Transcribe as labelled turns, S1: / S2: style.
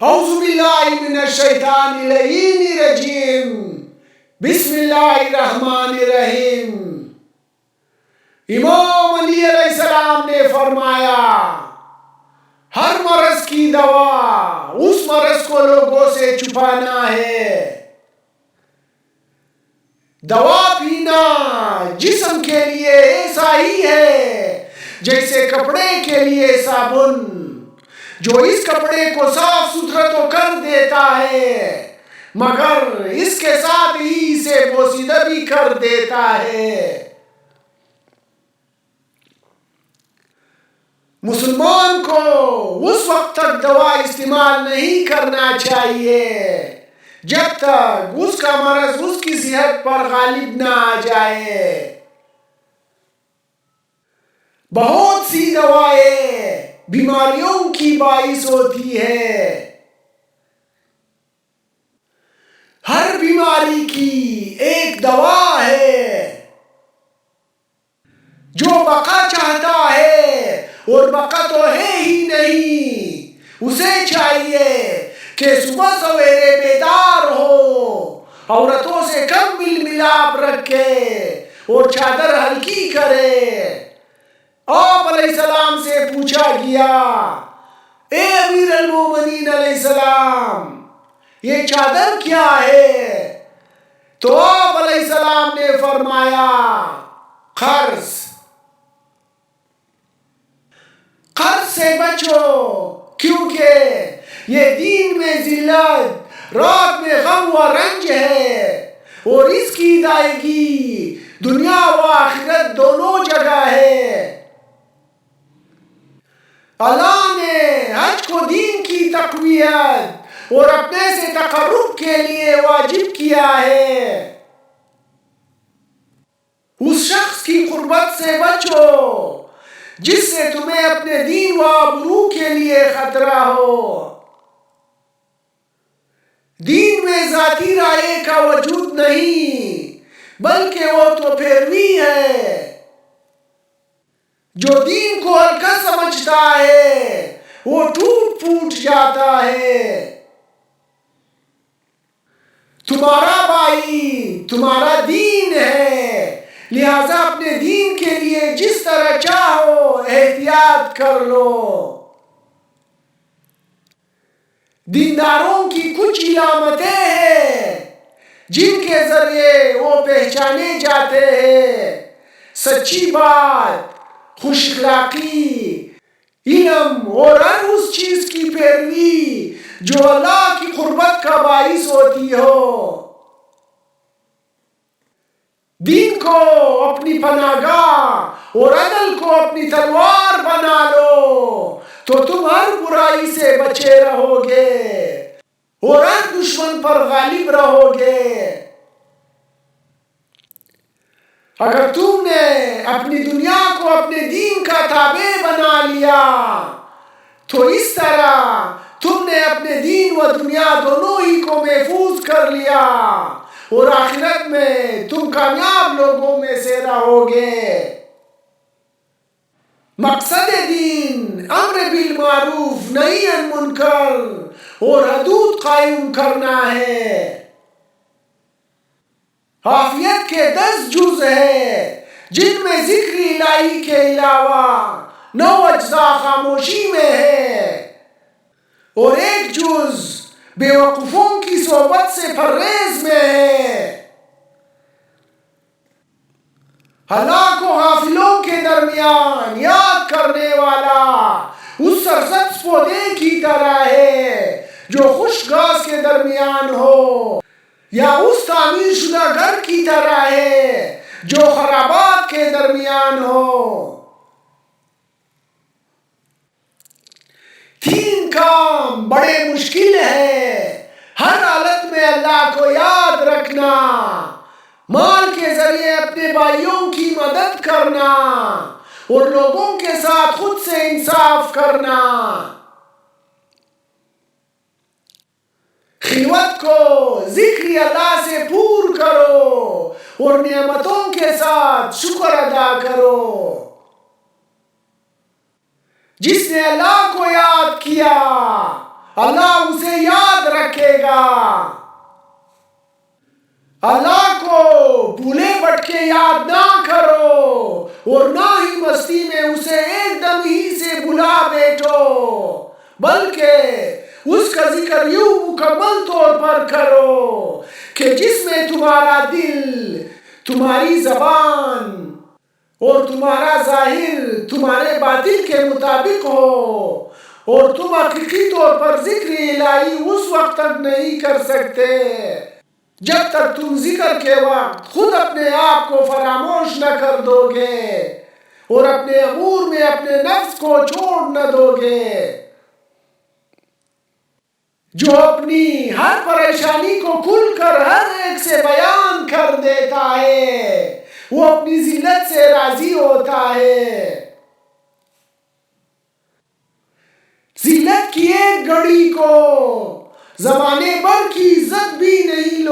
S1: اعوذ باللہ من الشیطان اللعین الرجیم بسم اللہ الرحمن الرحیم۔ امام علی علیہ السلام نے فرمایا ہر مرض کی دوا اس مرض کو لوگوں سے چھپانا ہے۔ دوا پینا جسم کے لیے ایسا ہی ہے جیسے کپڑے کے لیے صابن، جو اس کپڑے کو صاف ستھرا تو کر دیتا ہے مگر اس کے ساتھ ہی اسے پوسیدہ بھی کر دیتا ہے۔ مسلمان کو اس وقت تک دوا استعمال نہیں کرنا چاہیے جب تک اس کا مرض اس کی صحت پر غالب نہ آ جائے۔ بہت سی دوائیں بیماریوں کی باعث ہوتی ہے۔ ہر بیماری کی ایک دوا ہے۔ جو بقا چاہتا ہے اور بقا تو ہے ہی نہیں، اسے چاہیے کہ صبح سویرے بیدار ہو، عورتوں سے کم مل ملاپ رکھے اور چادر ہلکی کرے۔ آپ علیہ السلام سے پوچھا گیا، اے امیر المومنین علیہ السلام، یہ چادر کیا ہے؟ تو آپ علیہ السلام نے فرمایا، قرض۔ قرض سے بچو کیونکہ یہ دین میں ذلت، رات میں غم و رنج ہے اور اس کی ادائیگی دنیا و آخرت دونوں جگہ ہے۔ اللہ نے حج کو دین کی تقویت اور اپنے سے تقرب کے لیے واجب کیا ہے۔ اس شخص کی قربت سے بچو جس سے تمہیں اپنے دین و آبرو کے لیے خطرہ ہو۔ دین میں ذاتی رائے کا وجود نہیں بلکہ وہ تو پیروی ہے۔ جو دین کو ہلکا سمجھتا ہے وہ ٹوٹ پھوٹ جاتا ہے۔ تمہارا بھائی تمہارا دین ہے، لہذا اپنے دین کے لیے جس طرح چاہو احتیاط کر لو۔ دینداروں کی کچھ علامتیں ہیں جن کے ذریعے وہ پہچانے جاتے ہیں: سچی بات، خوش اخلاقی، علم اور ہر اس چیز کی پیروی جو اللہ کی قربت کا باعث ہوتی ہو۔ دین کو اپنی پناہ گاہ اور عدل کو اپنی تلوار بنا لو تو تم ہر برائی سے بچے رہو گے اور ہر دشمن پر غالب رہو گے۔ اگر تم نے اپنی دنیا کو اپنے دین کا تابع بنا لیا تو اس طرح تم نے اپنے دین و دنیا دونوں ہی کو محفوظ کر لیا اور آخرت میں تم کامیاب لوگوں میں سے رہو گے۔ مقصد دین امر بالمعروف نہی عن منکر اور حدود قائم کرنا ہے۔ عافیت کے 10 جز ہے جن میں ذکر الہی کے علاوہ 9 اجزاء خاموشی میں ہے اور 1 جز بے وقوفوں کی صحبت سے پرہیز میں ہے۔ اللہ کو غافلوں کے درمیان یاد کرنے والا اس سرسبز پودے کی طرح ہے جو خشک گھاس کے درمیان ہو، یا اس تعمیر شدہ گھر کی طرح ہے جو خرابات کے درمیان ہو۔ 3 کام بڑے مشکل ہے، ہر حالت میں اللہ کو یاد رکھنا، مال کے ذریعے اپنے بھائیوں کی مدد کرنا اور لوگوں کے ساتھ خود سے انصاف کرنا۔ خلوت کو ذکر اللہ سے پور کرو اور نعمتوں کے ساتھ شکر ادا کرو۔ جس نے اللہ کو یاد کیا اللہ اسے یاد رکھے گا۔ اللہ کو بھولے بھٹکے یاد نہ کرو اور نہ ہی مستی میں اسے ایک دم ہی سے بھلا بیٹھو، بلکہ اس کا ذکر یوں مکمل طور پر کرو کہ جس میں تمہارا دل، تمہاری زبان اور تمہارا ظاہر تمہارے باطن کے مطابق ہو، اور تم حقیقی طور پر ذکر الہی اس وقت تک نہیں کر سکتے جب تک تم ذکر کے وقت خود اپنے آپ کو فراموش نہ کر دو گے اور اپنے امور میں اپنے نفس کو چھوڑ نہ دو گے۔ جو اپنی ہر پریشانی کو کھل کر ہر ایک سے بیان کر دیتا ہے وہ اپنی ذلت سے راضی ہوتا ہے۔ ذلت کی ایک گھڑی کو زمانے بھر کی عزت بھی نہیں